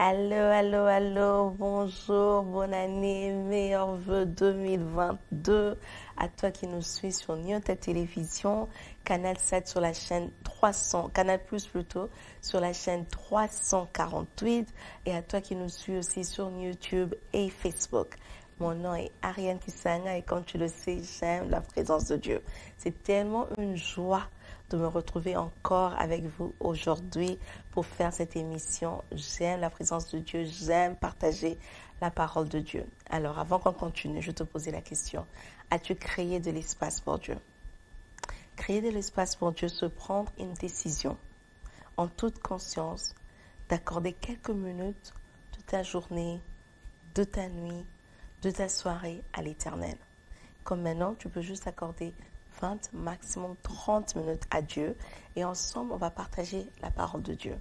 Allô, allô, allô, bonjour, bonne année, meilleurs vœux 2022 à toi qui nous suis sur Nyota Télévision, Canal 7 sur la chaîne 300, Canal Plus plutôt, sur la chaîne 348 et à toi qui nous suis aussi sur YouTube et Facebook. Mon nom est Ariane Kisanga et comme tu le sais, j'aime la présence de Dieu. C'est tellement une joie de me retrouver encore avec vous aujourd'hui pour faire cette émission. J'aime la présence de Dieu, j'aime partager la parole de Dieu. Alors, avant qu'on continue, je te posais la question, as-tu créé de l'espace pour Dieu? Créer de l'espace pour Dieu, se prendre une décision en toute conscience d'accorder quelques minutes de ta journée, de ta nuit, de ta soirée à l'Éternel. Comme maintenant, tu peux juste accorder 20, maximum 30 minutes à Dieu et ensemble, on va partager la parole de Dieu.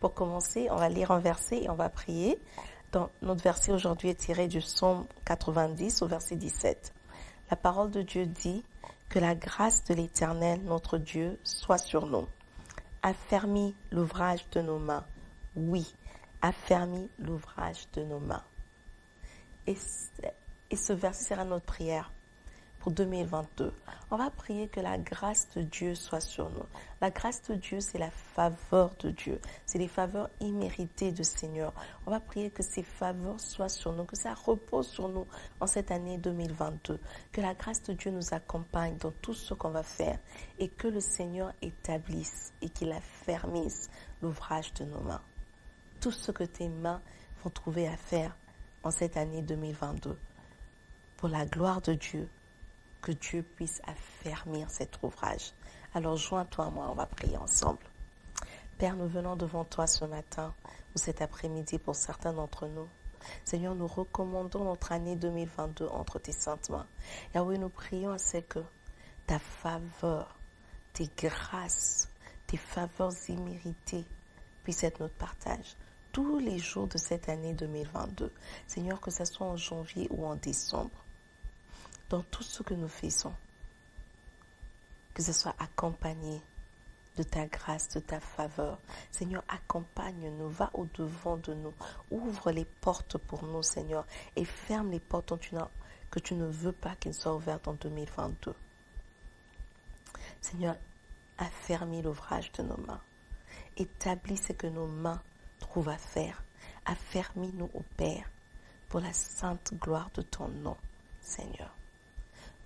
Pour commencer, on va lire un verset et on va prier. Donc, notre verset aujourd'hui est tiré du psaume 90 au verset 17. La parole de Dieu dit que la grâce de l'Éternel, notre Dieu, soit sur nous. Affermis l'ouvrage de nos mains. Oui, affermis l'ouvrage de nos mains. Et ce verset sera notre prière pour 2022. On va prier que la grâce de Dieu soit sur nous. La grâce de Dieu, c'est la faveur de Dieu. C'est les faveurs imméritées du Seigneur. On va prier que ces faveurs soient sur nous, que ça repose sur nous en cette année 2022. Que la grâce de Dieu nous accompagne dans tout ce qu'on va faire et que le Seigneur établisse et qu'il affermisse l'ouvrage de nos mains. Tout ce que tes mains vont trouver à faire en cette année 2022. Pour la gloire de Dieu, que Dieu puisse affermir cet ouvrage. Alors joins-toi à moi, on va prier ensemble. Père, nous venons devant toi ce matin ou cet après-midi pour certains d'entre nous. Seigneur, nous recommandons notre année 2022 entre tes saintes mains. Yahweh, nous prions à ce que ta faveur, tes grâces, tes faveurs imméritées puissent être notre partage tous les jours de cette année 2022. Seigneur, que ce soit en janvier ou en décembre. Dans tout ce que nous faisons, que ce soit accompagné de ta grâce, de ta faveur. Seigneur, accompagne-nous, va au-devant de nous, ouvre les portes pour nous, Seigneur, et ferme les portes que tu ne veux pas qu'elles soient ouvertes en 2022. Seigneur, affermis l'ouvrage de nos mains, établis ce que nos mains trouvent à faire, affermis-nous au Père, pour la sainte gloire de ton nom, Seigneur.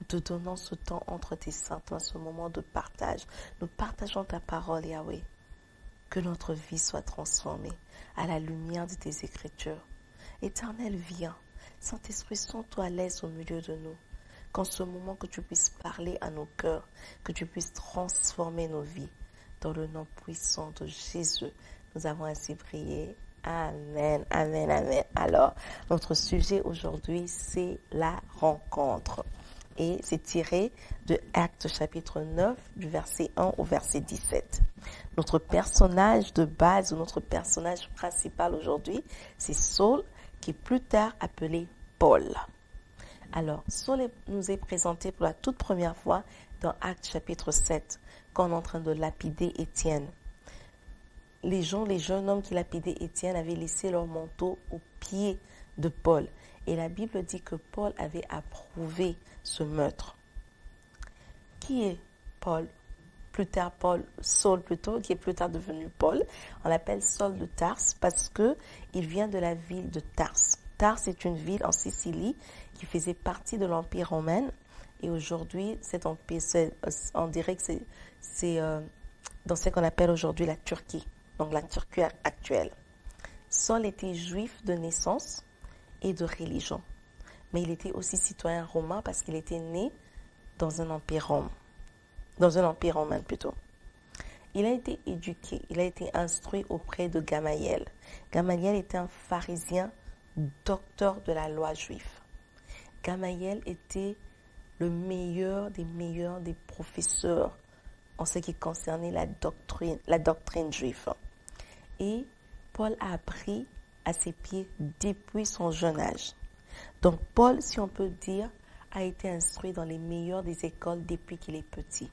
Nous te donnons ce temps entre tes saintes mains, ce moment de partage. Nous partageons ta parole, Yahweh. Que notre vie soit transformée à la lumière de tes Écritures. Éternel, viens. Saint-Esprit, sens-toi à l'aise au milieu de nous. Qu'en ce moment, que tu puisses parler à nos cœurs, que tu puisses transformer nos vies. Dans le nom puissant de Jésus, nous avons ainsi prié. Amen, amen, amen. Alors, notre sujet aujourd'hui, c'est la rencontre. Et c'est tiré de Actes chapitre 9, du verset 1 au verset 17. Notre personnage de base, ou notre personnage principal aujourd'hui, c'est Saul, qui est plus tard appelé Paul. Alors, Saul nous est présenté pour la toute première fois dans Actes chapitre 7, quand on est en train de lapider Étienne. Les jeunes hommes qui lapidaient Étienne avaient laissé leur manteau aux pieds de Paul. Et la Bible dit que Paul avait approuvé ce meurtre. Qui est Paul? Plus tard Saul plutôt, qui est plus tard devenu Paul. On l'appelle Saul de Tarse parce qu'il vient de la ville de Tarse. Tarse est une ville en Sicile qui faisait partie de l'Empire romain. Et aujourd'hui, cet empire, on dirait que c'est dans ce qu'on appelle aujourd'hui la Turquie. Donc la Turquie actuelle. Saul était juif de naissance et de religion. Mais il était aussi citoyen romain parce qu'il était né dans un empire romain plutôt. Il a été éduqué, il a été instruit auprès de Gamaliel. Gamaliel était un pharisien, docteur de la loi juive. Gamaliel était le meilleur des professeurs en ce qui concernait la doctrine juive. Et Paul a appris à ses pieds depuis son jeune âge. Donc Paul, si on peut dire, a été instruit dans les meilleures des écoles depuis qu'il est petit.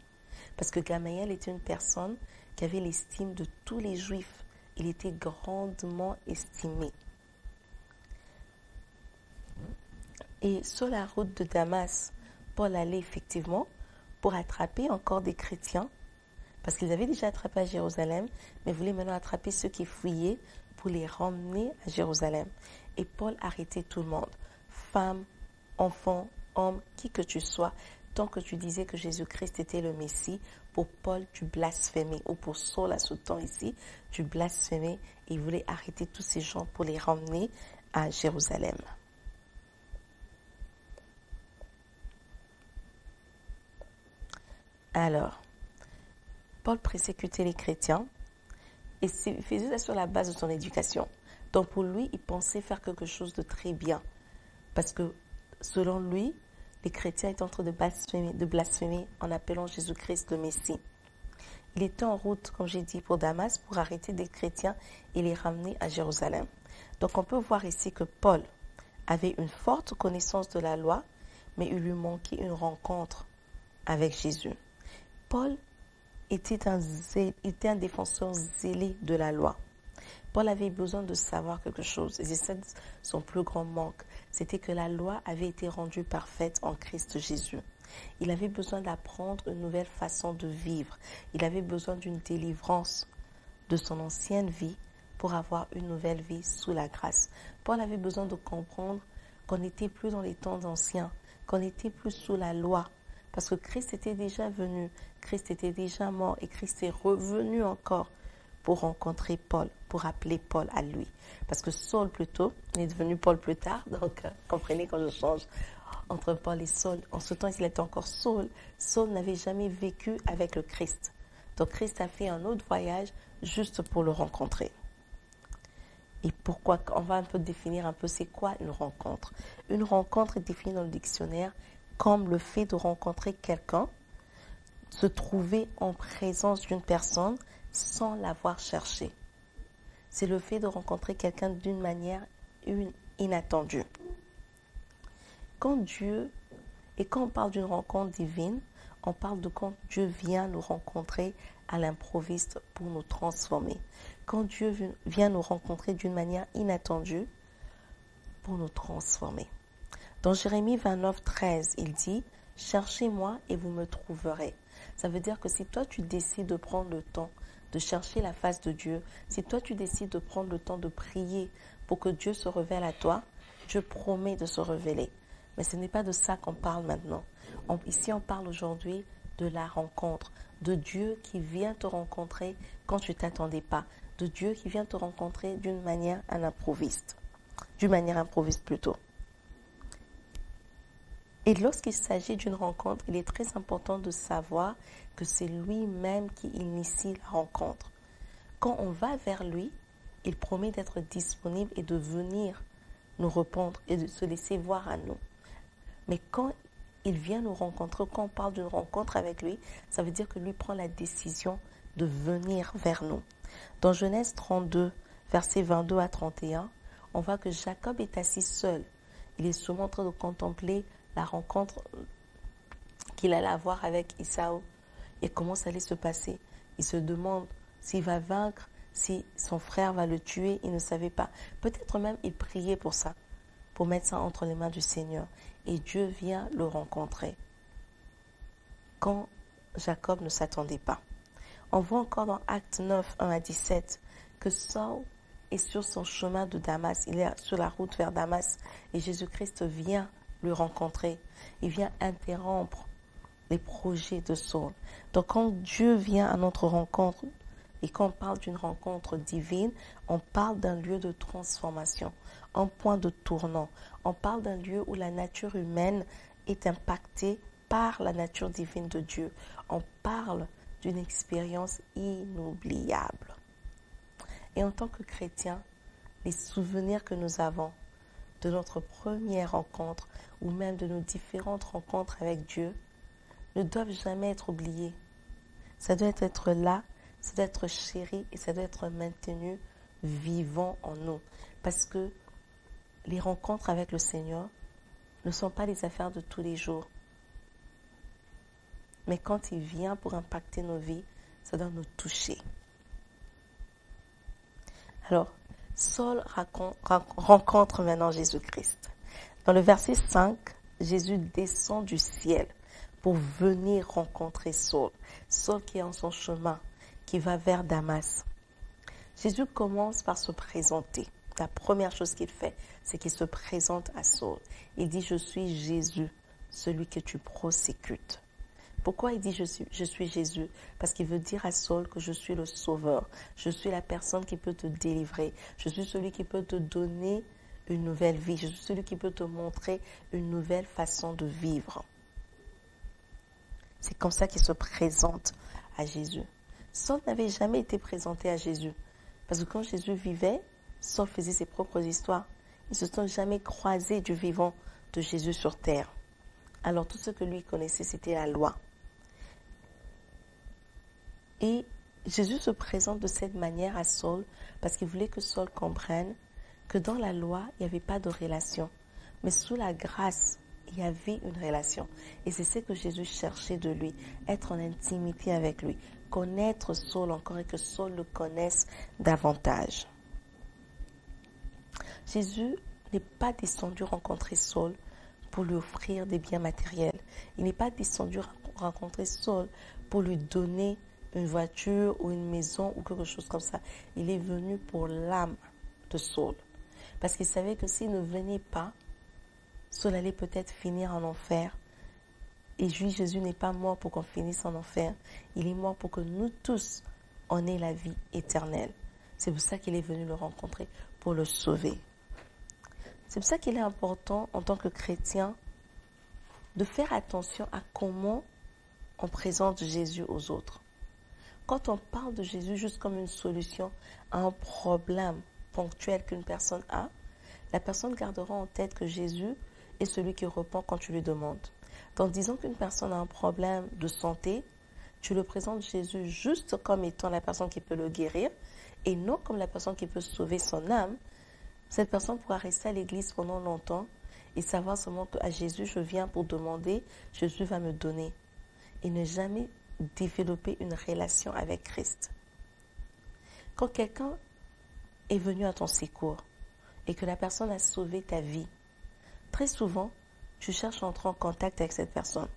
Parce que Gamaliel était une personne qui avait l'estime de tous les juifs. Il était grandement estimé. Et sur la route de Damas, Paul allait effectivement pour attraper encore des chrétiens, parce qu'ils avaient déjà attrapé à Jérusalem, mais voulaient maintenant attraper ceux qui fuyaient pour les ramener à Jérusalem. Et Paul arrêtait tout le monde, femmes, enfants, hommes, qui que tu sois, tant que tu disais que Jésus-Christ était le Messie. Pour Paul, tu blasphémais, ou pour Saul à ce temps ici, tu blasphémais, et il voulait arrêter tous ces gens pour les ramener à Jérusalem. Alors, Paul persécutait les chrétiens et il faisait ça sur la base de son éducation. Donc pour lui, il pensait faire quelque chose de très bien. Parce que selon lui, les chrétiens étaient en train de blasphémer en appelant Jésus-Christ le Messie. Il était en route, comme j'ai dit, pour Damas, pour arrêter des chrétiens et les ramener à Jérusalem. Donc on peut voir ici que Paul avait une forte connaissance de la loi, mais il lui manquait une rencontre avec Jésus. Paul était un défenseur zélé de la loi. Paul avait besoin de savoir quelque chose, et c'est ça son plus grand manque, c'était que la loi avait été rendue parfaite en Christ Jésus. Il avait besoin d'apprendre une nouvelle façon de vivre. Il avait besoin d'une délivrance de son ancienne vie pour avoir une nouvelle vie sous la grâce. Paul avait besoin de comprendre qu'on n'était plus dans les temps anciens, qu'on n'était plus sous la loi, parce que Christ était déjà venu, Christ était déjà mort et Christ est revenu encore pour rencontrer Paul, pour appeler Paul à lui. Parce que Saul plutôt, il est devenu Paul plus tard, donc comprenez quand je change entre Paul et Saul. En ce temps, il était encore Saul. Saul n'avait jamais vécu avec le Christ. Donc Christ a fait un autre voyage juste pour le rencontrer. Et pourquoi, on va un peu définir un peu c'est quoi une rencontre. Une rencontre est définie dans le dictionnaire comme le fait de rencontrer quelqu'un, se trouver en présence d'une personne sans l'avoir cherché. C'est le fait de rencontrer quelqu'un d'une manière inattendue. Quand on parle d'une rencontre divine, on parle de quand Dieu vient nous rencontrer à l'improviste pour nous transformer. Quand Dieu vient nous rencontrer d'une manière inattendue pour nous transformer. Dans Jérémie 29, 13, il dit « Cherchez-moi et vous me trouverez ». Ça veut dire que si toi tu décides de prendre le temps de chercher la face de Dieu, si toi tu décides de prendre le temps de prier pour que Dieu se révèle à toi, Dieu promet de se révéler. Mais ce n'est pas de ça qu'on parle maintenant. Ici, on parle aujourd'hui de la rencontre, de Dieu qui vient te rencontrer quand tu ne t'attendais pas, de Dieu qui vient te rencontrer d'une manière improviste. Et lorsqu'il s'agit d'une rencontre, il est très important de savoir que c'est lui-même qui initie la rencontre. Quand on va vers lui, il promet d'être disponible et de venir nous répondre et de se laisser voir à nous. Mais quand il vient nous rencontrer, quand on parle d'une rencontre avec lui, ça veut dire que lui prend la décision de venir vers nous. Dans Genèse 32, versets 22 à 31, on voit que Jacob est assis seul. Il est sûrement en train de contempler la rencontre qu'il allait avoir avec Isaou et comment ça allait se passer. Il se demande s'il va vaincre, si son frère va le tuer, il ne savait pas. Peut-être même il priait pour ça, pour mettre ça entre les mains du Seigneur. Et Dieu vient le rencontrer quand Jacob ne s'attendait pas. On voit encore dans Actes 9, 1 à 17, que Saul est sur son chemin de Damas, il est sur la route vers Damas, et Jésus-Christ vient le rencontrer. Il vient interrompre les projets de Saul. Donc quand Dieu vient à notre rencontre, et quand on parle d'une rencontre divine, on parle d'un lieu de transformation, un point de tournant. On parle d'un lieu où la nature humaine est impactée par la nature divine de Dieu. On parle d'une expérience inoubliable. Et en tant que chrétiens, les souvenirs que nous avons de notre première rencontre ou même de nos différentes rencontres avec Dieu ne doivent jamais être oubliés. Ça doit être là, ça doit être chéri et ça doit être maintenu vivant en nous. Parce que les rencontres avec le Seigneur ne sont pas des affaires de tous les jours. Mais quand il vient pour impacter nos vies, ça doit nous toucher. Alors, Saul rencontre maintenant Jésus-Christ. Dans le verset 5, Jésus descend du ciel pour venir rencontrer Saul. Saul qui est en son chemin, qui va vers Damas. Jésus commence par se présenter. La première chose qu'il fait, c'est qu'il se présente à Saul. Il dit, je suis Jésus, celui que tu prosécutes. Pourquoi il dit je suis Jésus? Parce qu'il veut dire à Saul que je suis le sauveur. Je suis la personne qui peut te délivrer. Je suis celui qui peut te donner une nouvelle vie. Je suis celui qui peut te montrer une nouvelle façon de vivre. C'est comme ça qu'il se présente à Jésus. Saul n'avait jamais été présenté à Jésus. Parce que quand Jésus vivait, Saul faisait ses propres histoires. Ils ne se sont jamais croisés du vivant de Jésus sur terre. Alors tout ce que lui connaissait, c'était la loi. Et Jésus se présente de cette manière à Saul parce qu'il voulait que Saul comprenne que dans la loi, il n'y avait pas de relation. Mais sous la grâce, il y avait une relation. Et c'est ce que Jésus cherchait de lui, être en intimité avec lui, connaître Saul encore et que Saul le connaisse davantage. Jésus n'est pas descendu rencontrer Saul pour lui offrir des biens matériels. Il n'est pas descendu rencontrer Saul pour lui donner une voiture ou une maison ou quelque chose comme ça. Il est venu pour l'âme de Saul. Parce qu'il savait que s'il ne venait pas, Saul allait peut-être finir en enfer. Et lui, Jésus n'est pas mort pour qu'on finisse en enfer. Il est mort pour que nous tous, on ait la vie éternelle. C'est pour ça qu'il est venu le rencontrer, pour le sauver. C'est pour ça qu'il est important, en tant que chrétien, de faire attention à comment on présente Jésus aux autres. Quand on parle de Jésus juste comme une solution à un problème ponctuel qu'une personne a, la personne gardera en tête que Jésus est celui qui répond quand tu lui demandes. Donc, disons qu'une personne a un problème de santé, tu le présentes Jésus juste comme étant la personne qui peut le guérir et non comme la personne qui peut sauver son âme. Cette personne pourra rester à l'église pendant longtemps et savoir seulement qu'à Jésus, je viens pour demander, Jésus va me donner. Et ne jamais développer une relation avec Christ. Quand quelqu'un est venu à ton secours et que la personne a sauvé ta vie, très souvent, tu cherches à entrer en contact avec cette personne.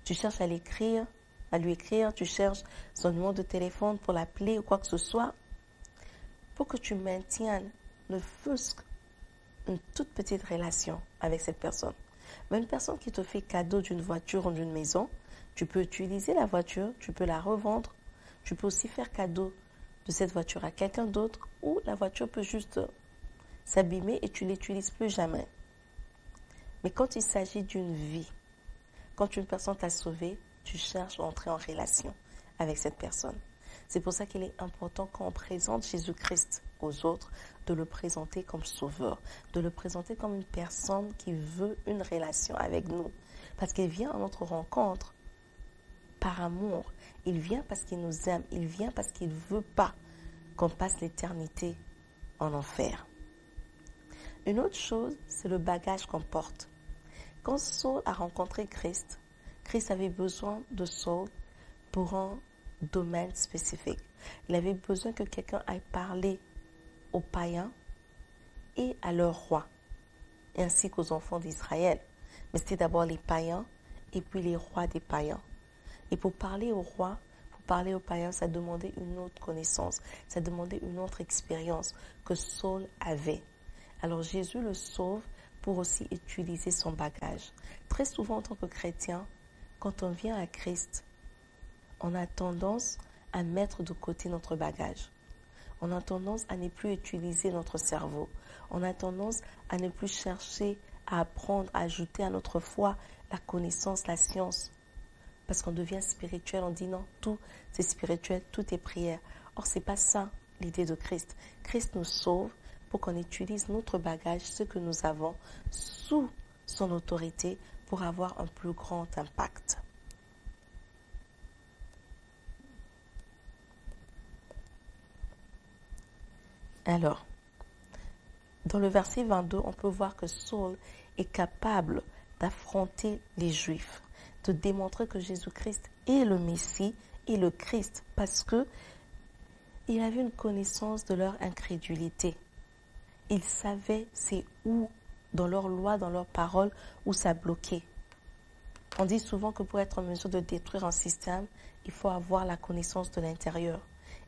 Tu cherches à lui écrire, tu cherches son numéro de téléphone pour l'appeler ou quoi que ce soit, pour que tu maintiennes ne fût-ce qu'une toute petite relation avec cette personne. Mais une personne qui te fait cadeau d'une voiture ou d'une maison, tu peux utiliser la voiture, tu peux la revendre, tu peux aussi faire cadeau de cette voiture à quelqu'un d'autre ou la voiture peut juste s'abîmer et tu ne l'utilises plus jamais. Mais quand il s'agit d'une vie, quand une personne t'a sauvé, tu cherches à entrer en relation avec cette personne. C'est pour ça qu'il est important quand on présente Jésus-Christ aux autres, de le présenter comme sauveur, de le présenter comme une personne qui veut une relation avec nous. Parce qu'il vient à notre rencontre par amour. Il vient parce qu'il nous aime. Il vient parce qu'il ne veut pas qu'on passe l'éternité en enfer. Une autre chose, c'est le bagage qu'on porte. Quand Saul a rencontré Christ, Christ avait besoin de Saul pour un domaine spécifique. Il avait besoin que quelqu'un aille parler aux païens et à leur roi, ainsi qu'aux enfants d'Israël. Mais c'était d'abord les païens et puis les rois des païens. Et pour parler aux rois, pour parler aux païens, ça demandait une autre connaissance, ça demandait une autre expérience que Saul avait. Alors Jésus le sauve pour aussi utiliser son bagage. Très souvent en tant que chrétien, quand on vient à Christ, on a tendance à mettre de côté notre bagage. On a tendance à ne plus utiliser notre cerveau. On a tendance à ne plus chercher à apprendre, à ajouter à notre foi la connaissance, la science. Parce qu'on devient spirituel, on dit non, tout c'est spirituel, tout est prière. Or, ce n'est pas ça l'idée de Christ. Christ nous sauve pour qu'on utilise notre bagage, ce que nous avons, sous son autorité pour avoir un plus grand impact. Alors, dans le verset 22, on peut voir que Saul est capable d'affronter les Juifs, de démontrer que Jésus-Christ est le Messie et le Christ, parce que il avait une connaissance de leur incrédulité. Il savait c'est où dans leurs lois, dans leurs paroles, où ça bloquait. On dit souvent que pour être en mesure de détruire un système, il faut avoir la connaissance de l'intérieur.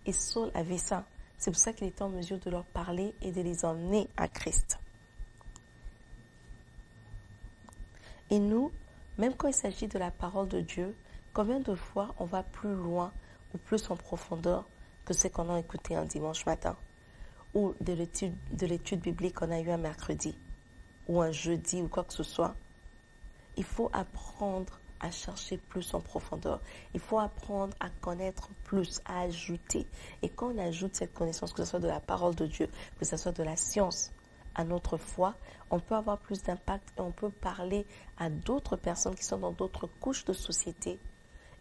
Et Saul avait ça. C'est pour ça qu'il était en mesure de leur parler et de les emmener à Christ. Et nous, même quand il s'agit de la parole de Dieu, combien de fois on va plus loin ou plus en profondeur que ce qu'on a écouté un dimanche matin, ou de l'étude biblique qu'on a eu un mercredi, ou un jeudi, ou quoi que ce soit. Il faut apprendre à chercher plus en profondeur. Il faut apprendre à connaître plus, à ajouter. Et quand on ajoute cette connaissance, que ce soit de la parole de Dieu, que ce soit de la science, à notre foi, on peut avoir plus d'impact et on peut parler à d'autres personnes qui sont dans d'autres couches de société.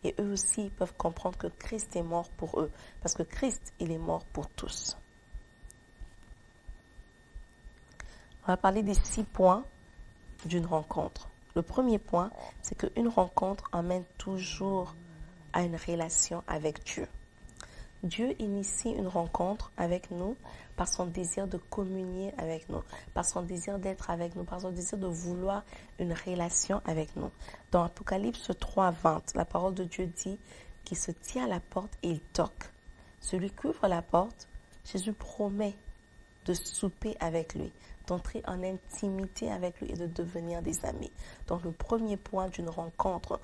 Et eux aussi peuvent comprendre que Christ est mort pour eux. Parce que Christ, il est mort pour tous. On va parler des 6 points d'une rencontre. Le premier point, c'est qu'une rencontre emmène toujours à une relation avec Dieu. Dieu initie une rencontre avec nous par son désir de communier avec nous, par son désir d'être avec nous, par son désir de vouloir une relation avec nous. Dans Apocalypse 3:20, la parole de Dieu dit qu'il se tient à la porte et il toque. Celui qui ouvre la porte, Jésus promet de souper avec lui, d'entrer en intimité avec lui et de devenir des amis. Donc le premier point d'une rencontre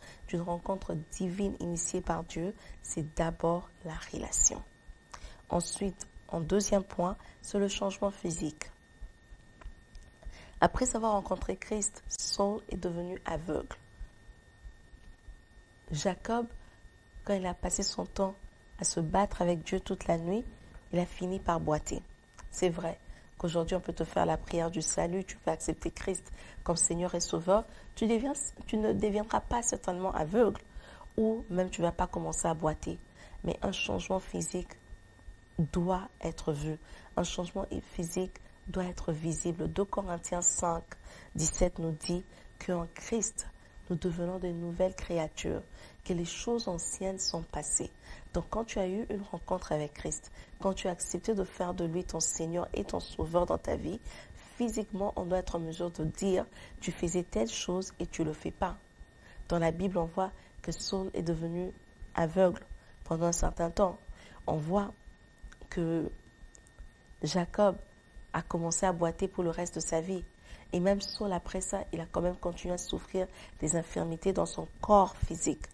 divine initiée par Dieu, c'est d'abord la relation. Ensuite, en deuxième point, c'est le changement physique. Après avoir rencontré Christ, Saul est devenu aveugle. Jacob, quand il a passé son temps à se battre avec Dieu toute la nuit, il a fini par boiter. C'est vrai qu'aujourd'hui, on peut te faire la prière du salut, tu peux accepter Christ comme Seigneur et Sauveur. Tu ne deviendras pas certainement aveugle ou même tu ne vas pas commencer à boiter. Mais un changement physique doit être vu. Un changement physique doit être visible. 2 Corinthiens 5:17 nous dit qu'en Christ, nous devenons de nouvelles créatures, que les choses anciennes sont passées. Donc quand tu as eu une rencontre avec Christ, quand tu as accepté de faire de lui ton Seigneur et ton Sauveur dans ta vie, physiquement, on doit être en mesure de dire, tu faisais telle chose et tu ne le fais pas. Dans la Bible, on voit que Saul est devenu aveugle pendant un certain temps. On voit que Jacob a commencé à boiter pour le reste de sa vie. Et même Saul, après ça, il a quand même continué à souffrir des infirmités dans son corps physique.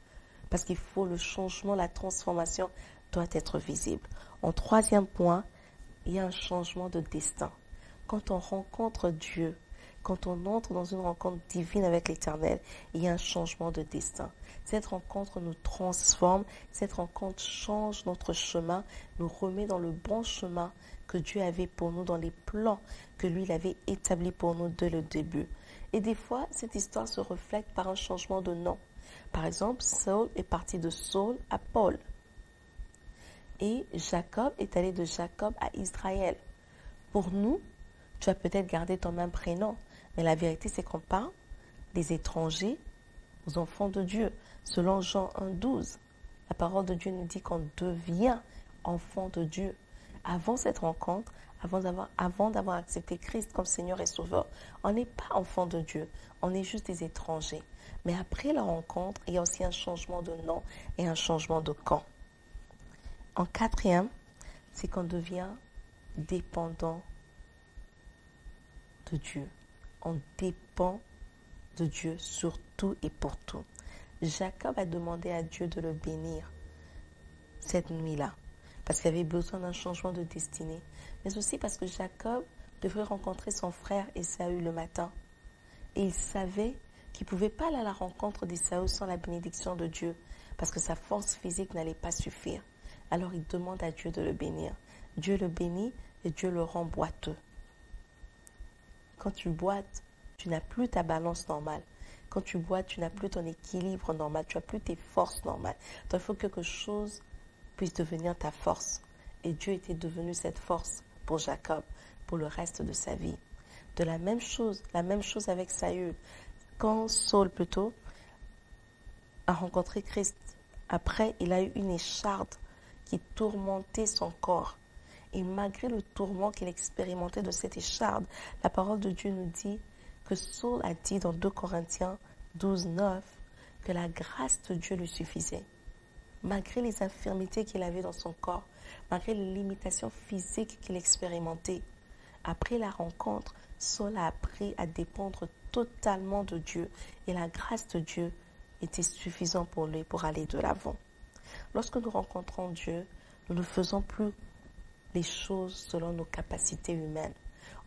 Parce qu'il faut le changement, la transformation doit être visible. En troisième point, il y a un changement de destin. Quand on rencontre Dieu, quand on entre dans une rencontre divine avec l'Éternel, il y a un changement de destin. Cette rencontre nous transforme, cette rencontre change notre chemin, nous remet dans le bon chemin que Dieu avait pour nous, dans les plans que lui il avait établis pour nous dès le début. Et des fois, cette histoire se reflète par un changement de nom. Par exemple, Saul est parti de Saul à Paul. Et Jacob est allé de Jacob à Israël. Pour nous, tu as peut-être gardé ton même prénom, mais la vérité c'est qu'on parle des étrangers aux enfants de Dieu. Selon Jean 1:12, la parole de Dieu nous dit qu'on devient enfant de Dieu. Avant cette rencontre, avant d'avoir accepté Christ comme Seigneur et Sauveur, on n'est pas enfant de Dieu, on est juste des étrangers. Mais après la rencontre, il y a aussi un changement de nom et un changement de camp. En quatrième, c'est qu'on devient dépendant de Dieu. On dépend de Dieu sur tout et pour tout. Jacob a demandé à Dieu de le bénir cette nuit-là, parce qu'il avait besoin d'un changement de destinée, mais aussi parce que Jacob devrait rencontrer son frère Ésaü le matin. Et il savait qu'il ne pouvait pas aller à la rencontre d'Ésaü sans la bénédiction de Dieu, parce que sa force physique n'allait pas suffire. Alors il demande à Dieu de le bénir. Dieu le bénit et Dieu le rend boiteux. Quand tu boites, tu n'as plus ta balance normale. Quand tu boites, tu n'as plus ton équilibre normal, tu n'as plus tes forces normales. Donc il faut que quelque chose puisse devenir ta force. Et Dieu était devenu cette force pour Jacob, pour le reste de sa vie. De la même chose avec Saül. Quand Saul plutôt a rencontré Christ, après il a eu une écharde qui tourmentait son corps. Et malgré le tourment qu'il expérimentait de cette écharde, la parole de Dieu nous dit que Saul a dit dans 2 Corinthiens 12, 9 que la grâce de Dieu lui suffisait. Malgré les infirmités qu'il avait dans son corps, malgré les limitations physiques qu'il expérimentait, après la rencontre, Saul a appris à dépendre totalement de Dieu et la grâce de Dieu était suffisante pour lui pour aller de l'avant. Lorsque nous rencontrons Dieu, nous ne faisons plus les choses selon nos capacités humaines.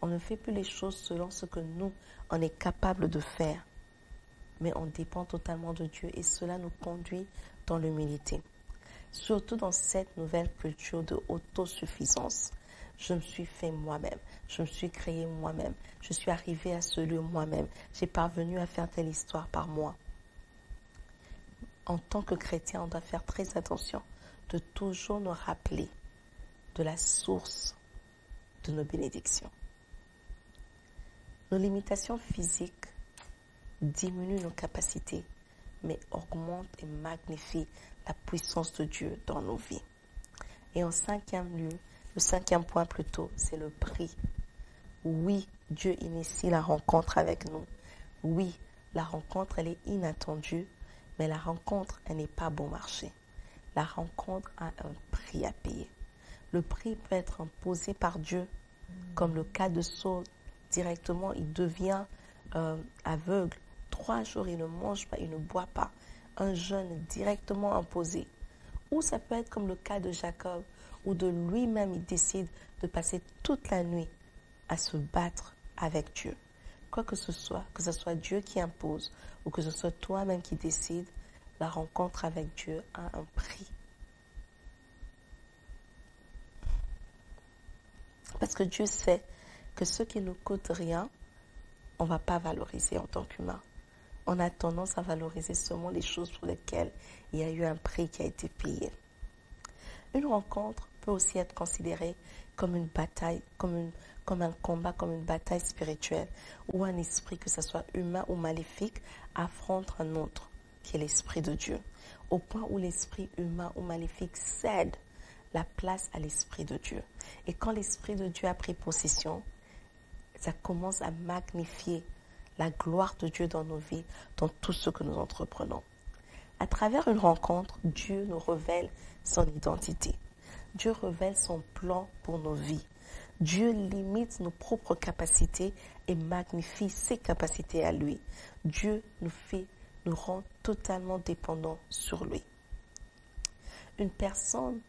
On ne fait plus les choses selon ce que nous, on est capable de faire. Mais on dépend totalement de Dieu et cela nous conduit dans l'humilité. Surtout dans cette nouvelle culture de autosuffisance. Je me suis fait moi-même, je me suis créé moi-même, je suis arrivé à ce lieu moi-même, j'ai parvenu à faire telle histoire par moi. En tant que chrétien, on doit faire très attention de toujours nous rappeler de la source de nos bénédictions. Nos limitations physiques diminuent nos capacités, mais augmentent et magnifient la puissance de Dieu dans nos vies. Et en 5e lieu, le 5e point plutôt, c'est le prix. Oui, Dieu initie la rencontre avec nous. Oui, la rencontre, elle est inattendue, mais la rencontre, elle n'est pas bon marché. La rencontre a un prix à payer. Le prix peut être imposé par Dieu, comme le cas de Saul. Directement, il devient aveugle. 3 jours, il ne mange pas, il ne boit pas. Un jeûne directement imposé. Ou ça peut être comme le cas de Jacob, où de lui-même, il décide de passer toute la nuit à se battre avec Dieu. Quoi que ce soit Dieu qui impose, ou que ce soit toi-même qui décide, la rencontre avec Dieu a un prix. Parce que Dieu sait que ce qui ne coûte rien, on ne va pas valoriser en tant qu'humain. On a tendance à valoriser seulement les choses pour lesquelles il y a eu un prix qui a été payé. Une rencontre peut aussi être considérée comme une bataille, comme un combat, comme une bataille spirituelle, où un esprit, que ce soit humain ou maléfique, affronte un autre, qui est l'esprit de Dieu, au point où l'esprit humain ou maléfique cède la place à l'esprit de Dieu. Et quand l'esprit de Dieu a pris possession, ça commence à magnifier la gloire de Dieu dans nos vies, dans tout ce que nous entreprenons. À travers une rencontre, Dieu nous révèle son identité. Dieu révèle son plan pour nos vies. Dieu limite nos propres capacités et magnifie ses capacités à lui. Dieu nous rend totalement dépendants sur lui. Une personne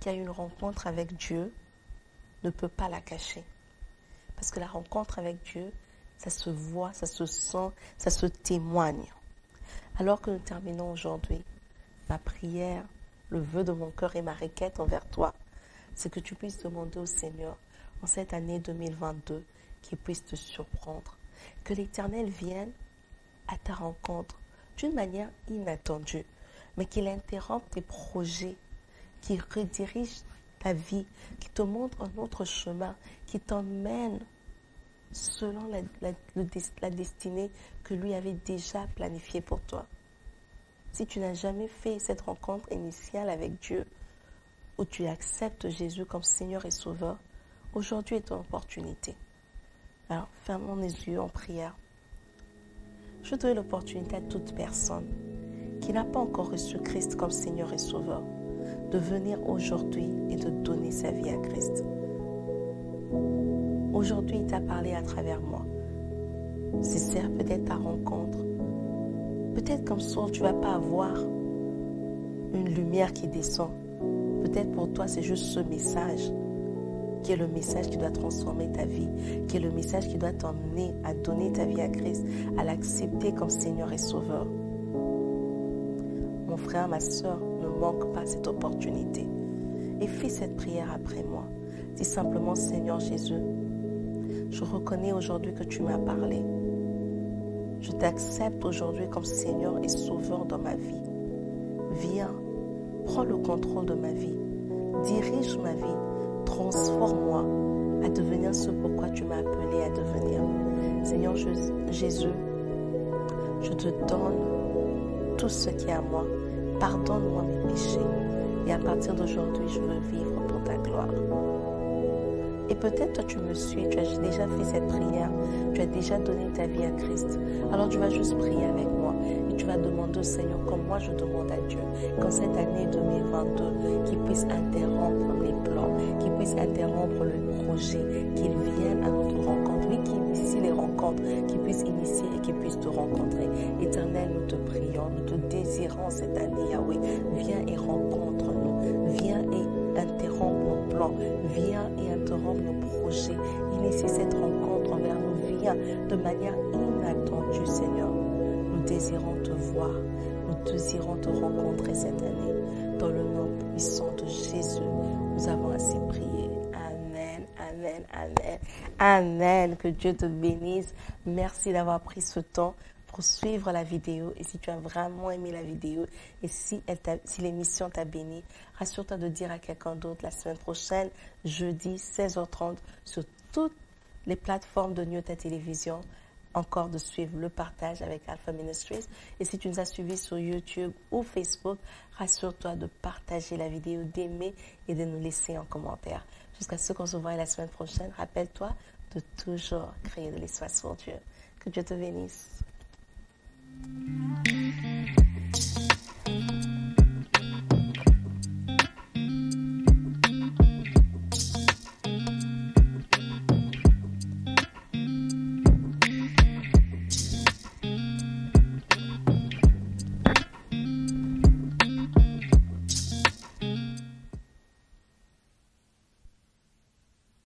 qui a une rencontre avec Dieu ne peut pas la cacher. Parce que la rencontre avec Dieu, ça se voit, ça se sent, ça se témoigne. Alors que nous terminons aujourd'hui, ma prière, le vœu de mon cœur et ma requête envers toi, c'est que tu puisses demander au Seigneur, en cette année 2022, qu'il puisse te surprendre. Que l'Éternel vienne à ta rencontre d'une manière inattendue, mais qu'il interrompe tes projets, qu'il redirige ta vie, qu'il te montre un autre chemin, qu'il t'emmène selon la destinée que lui avait déjà planifiée pour toi. Si tu n'as jamais fait cette rencontre initiale avec Dieu, où tu acceptes Jésus comme Seigneur et Sauveur, aujourd'hui est ton opportunité. Alors, fermons les yeux en prière. Je donne l'opportunité à toute personne qui n'a pas encore reçu Christ comme Seigneur et Sauveur de venir aujourd'hui et de donner sa vie à Christ. Aujourd'hui, il t'a parlé à travers moi. C'est certes peut-être ta rencontre. Peut-être comme Saul, tu ne vas pas avoir une lumière qui descend. Peut-être pour toi, c'est juste ce message qui est le message qui doit transformer ta vie, qui est le message qui doit t'emmener à donner ta vie à Christ, à l'accepter comme Seigneur et Sauveur. Mon frère, ma soeur, ne manque pas cette opportunité. Et fais cette prière après moi. Dis simplement, Seigneur Jésus, je reconnais aujourd'hui que tu m'as parlé. Je t'accepte aujourd'hui comme Seigneur et Sauveur dans ma vie. Viens, prends le contrôle de ma vie. Dirige ma vie. Transforme-moi à devenir ce pourquoi tu m'as appelé à devenir. Seigneur Jésus, je te donne tout ce qui est à moi. Pardonne-moi mes péchés. Et à partir d'aujourd'hui, je veux vivre pour ta gloire. Et peut-être toi tu me suis, tu as déjà fait cette prière, tu as déjà donné ta vie à Christ. Alors tu vas juste prier avec moi et tu vas demander au Seigneur, comme moi je demande à Dieu, qu'en cette année 2022, qu'il puisse interrompre les plans, qu'il puisse interrompre le projet, qu'il vienne à notre rencontre, lui qui initie les rencontres, qu'il puisse initier et qu'il puisse te rencontrer. Éternel, nous te prions, nous te désirons cette année, Yahweh. Viens et rencontre-nous, viens et interromps nos plans, viens et interromps nos projets. Initie cette rencontre envers nous, viens de manière inattendue, Seigneur. Nous désirons te voir, nous désirons te rencontrer cette année. Dans le nom puissant de Jésus, nous avons ainsi prié. Amen, amen, amen, amen. Que Dieu te bénisse. Merci d'avoir pris ce temps pour suivre la vidéo. Et si tu as vraiment aimé la vidéo et si l'émission t'a béni, rassure-toi de dire à quelqu'un d'autre la semaine prochaine, jeudi 16h30, sur toutes les plateformes de New Télévision, encore de suivre le partage avec Alpha Ministries. Et si tu nous as suivis sur YouTube ou Facebook, rassure-toi de partager la vidéo, d'aimer et de nous laisser un commentaire. Jusqu'à ce qu'on se voie la semaine prochaine, rappelle-toi de toujours créer de l'espace pour Dieu. Que Dieu te bénisse.